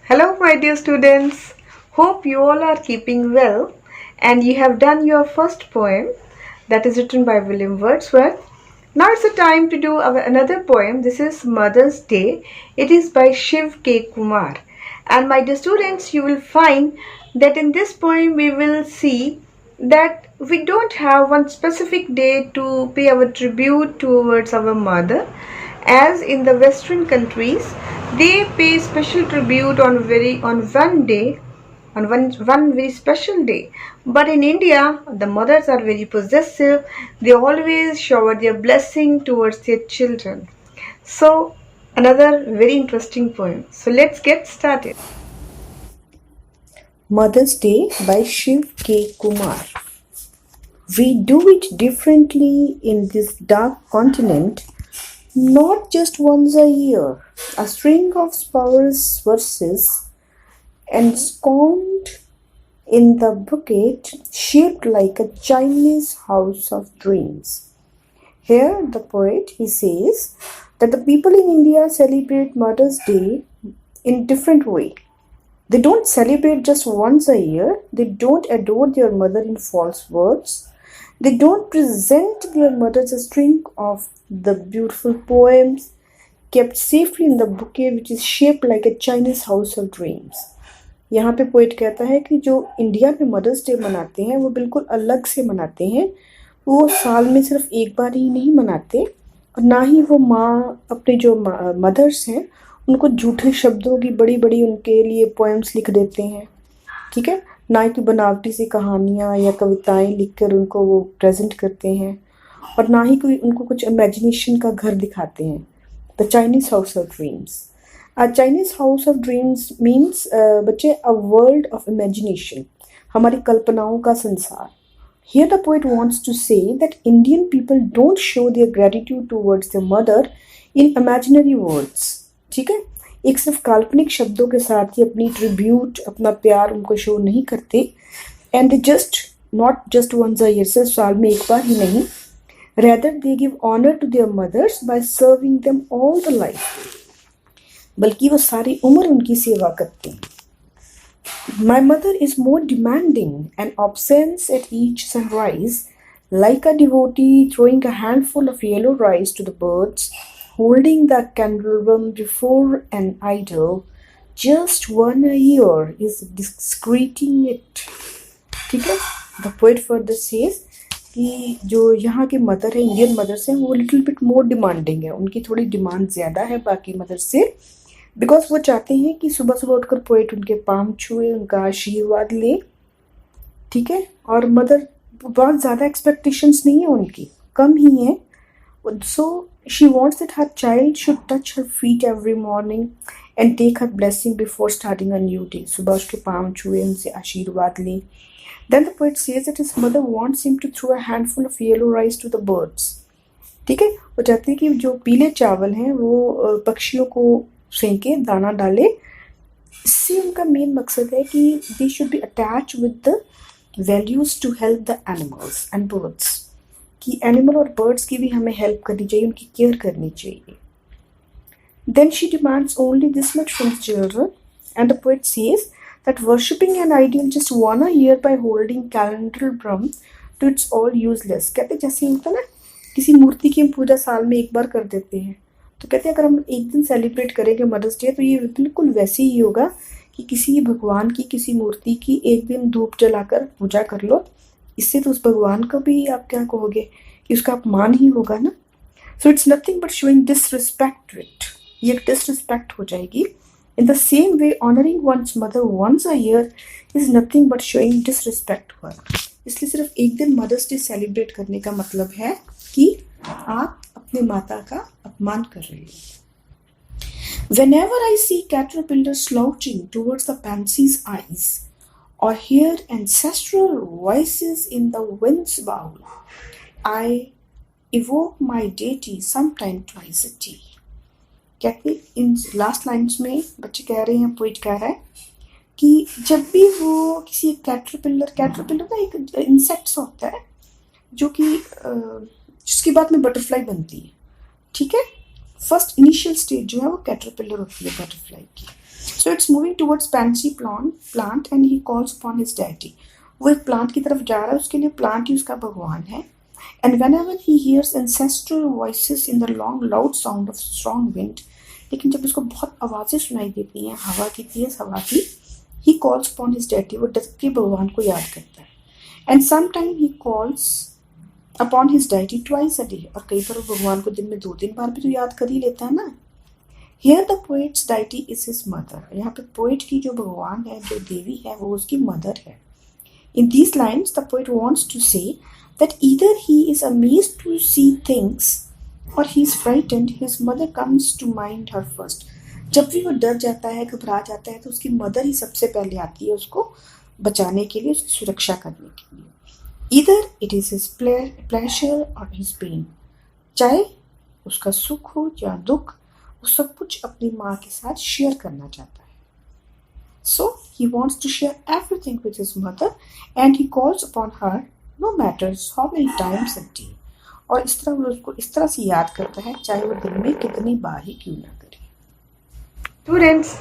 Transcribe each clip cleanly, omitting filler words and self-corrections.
Hello, my dear students. Hope you all are keeping well and you have done your first poem that is written by William Wordsworth. Now it's the time to do another poem. This is Mother's Day. It is by Shiv K. Kumar. And my dear students, you will find that in this poem we will see that we don't have one specific day to pay our tribute towards our mother, as in the western countries they pay special tribute on one day, on one very special day. But in India, the mothers are very possessive. They always shower their blessing towards their children. So another very interesting poem. So let's get started. Mother's Day by Shiv K. Kumar. We do it differently in this dark continent, not just once a year. A string of sparse verses ensconced in the bouquet, shaped like a Chinese house of dreams. Here, the poet, he says that the people in India celebrate Mother's Day in different way. They don't celebrate just once a year. They don't adore their mother in false words. They don't present their mother as a string of the beautiful poems kept safely in the bouquet which is shaped like a Chinese house of dreams. यहाँ पे poet कहता है कि जो India में mother's day मनाते हैं वो बिल्कुल अलग से मनाते हैं. वो साल में सिर्फ एक बार ही नहीं मनाते और ना ही वो माँ अपने जो मदर्स हैं उनको झूठे शब्दों की बड़ी बड़ी उनके लिए पोएम्स लिख देते हैं. ठीक है, ना कि बनावटी सी कहानियाँ या कविताएं लिखकर उनको वो प्रेजेंट करते हैं और ना ही कोई उनको कुछ इमेजिनेशन का घर दिखाते हैं. The Chinese house of dreams. A Chinese house of dreams means बच्चे a world of imagination, हमारी कल्पनाओं का संसार. Here the poet wants to say that Indian people don't show their gratitude towards their mother in imaginary words. ठीक है, एक सिर्फ काल्पनिक शब्दों के साथ ही अपनी ट्रिब्यूट, अपना प्यार उनको शो नहीं करते. And they just not just once a year, सिर्फ साल में एक बार ही नहीं. Rather they give honor to their mothers by serving them all the life. बल्कि वो सारी उम्र उनकी सेवा करते हैं. My mother is more demanding and obscene at each sunrise, like a devotee throwing a handful of yellow rice to the birds, holding the candelabrum before an idol. Just one a year is discreting it. ठीक है, the poet further says कि जो यहाँ के mother है, Indian mothers हैं, वो little bit more demanding है. उनकी थोड़ी डिमांड ज़्यादा है बाकी मदर से, बिकॉज वो चाहते हैं कि सुबह सुबह उठकर पोएट उनके पाम छुए, उनका आशीर्वाद ले. ठीक है, और मदर बहुत ज़्यादा एक्सपेक्टेशंस नहीं है उनकी, कम ही है. So she wants that her child should touch her feet every morning and take her blessing before starting a new day. सुबह उसके पाम छुए, उनसे आशीर्वाद लें. Then the poet says that his mother wants him to throw a handful of yellow rice to the birds. ठीक है, वो चाहते हैं कि जो पीले चावल हैं वो पक्षियों को फेंके, दाना डाले. इससे उनका मेन मकसद है कि they should be attach with the values to help the animals and birds. कि एनिमल और बर्ड्स की भी हमें हेल्प करनी चाहिए, उनकी केयर करनी चाहिए. Then she demands only this much from children and the poet says that worshipping an ideal just one a year by holding कैलेंडरब्रम टू इट्स ऑल यूजलेस. कहते जैसे होता ना, किसी मूर्ति की हम पूजा साल में एक बार कर देते हैं, तो कहते हैं अगर हम एक दिन सेलिब्रेट करेंगे मदर्स डे तो ये बिल्कुल वैसे ही होगा कि किसी भगवान की, किसी मूर्ति की एक दिन धूप जलाकर पूजा कर लो. इससे तो उस भगवान को भी आप क्या कहोगे कि उसका अपमान ही होगा ना. So it's nothing but showing disrespect to it. ये एक डिसरिस्पेक्ट हो जाएगी. In the same way honouring one's mother once a year is nothing but showing disrespect to her. इसलिए सिर्फ एक दिन मदर्स डे सेलिब्रेट करने का मतलब है कि आप अपने माता का अपमान कर रहे हैं. Whenever I see caterpillars slouching towards the pansy's eyes, or hear ancestral voices in the wind's bowl, I evoke my deity sometime twice a day. कहते इन लास्ट लाइन्स में बच्चे कह रहे हैं, पोइट कह रहा है कि जब भी वो किसी कैटरपिलर ना एक इंसेक्ट्स होता है जो कि जिसके बाद में बटरफ्लाई बनती है. ठीक है, फर्स्ट इनिशियल स्टेज जो है वो कैटरपिलर होती है बटरफ्लाई की. So it's moving towards pansy plant and he calls upon his deity. वो एक प्लांट की तरफ जा रहा है, उसके लिए प्लांट ही उसका भगवान है. And whenever he hears ancestral voices in the long loud sound of strong wind, लेकिन जब उसको बहुत आवाज़ें सुनाई देती हैं हवा की, तेज हवा की, he calls upon his deity, वो डर के भगवान को याद करता है. And sometimes he calls upon his deity twice a day, और कई बार वो भगवान को दिन में 2-3 बार भी तो याद कर ही लेता है ना. Here the poet's deity is his mother. यहाँ पे poet की जो भगवान है, जो देवी है, वो उसकी mother है. In these lines, the poet wants to say that either he is amazed to see things or he is frightened, his mother comes to mind her first. जब भी वो डर जाता है, घबरा जाता है, तो उसकी मदर ही सबसे पहले आती है उसको बचाने के लिए, उसकी सुरक्षा करने के लिए. Either it is his pleasure or his pain. चाहे उसका सुख हो या दुख, वो सब कुछ अपनी माँ के साथ शेयर करना चाहता है. So he wants to share everything with his mother and he calls upon her no matters how many times a day. और इस तरह वो उसको इस तरह से याद करता है चाहे वो दिन में कितनी बार ही क्यों ना करे. Students,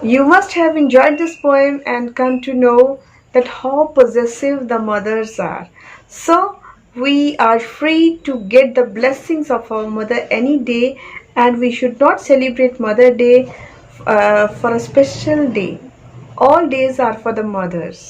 you must have enjoyed this poem and come to know that how possessive the mothers are. So we are free to get the blessings of our mother any day, and we should not celebrate Mother Day for a special day. All days are for the mothers.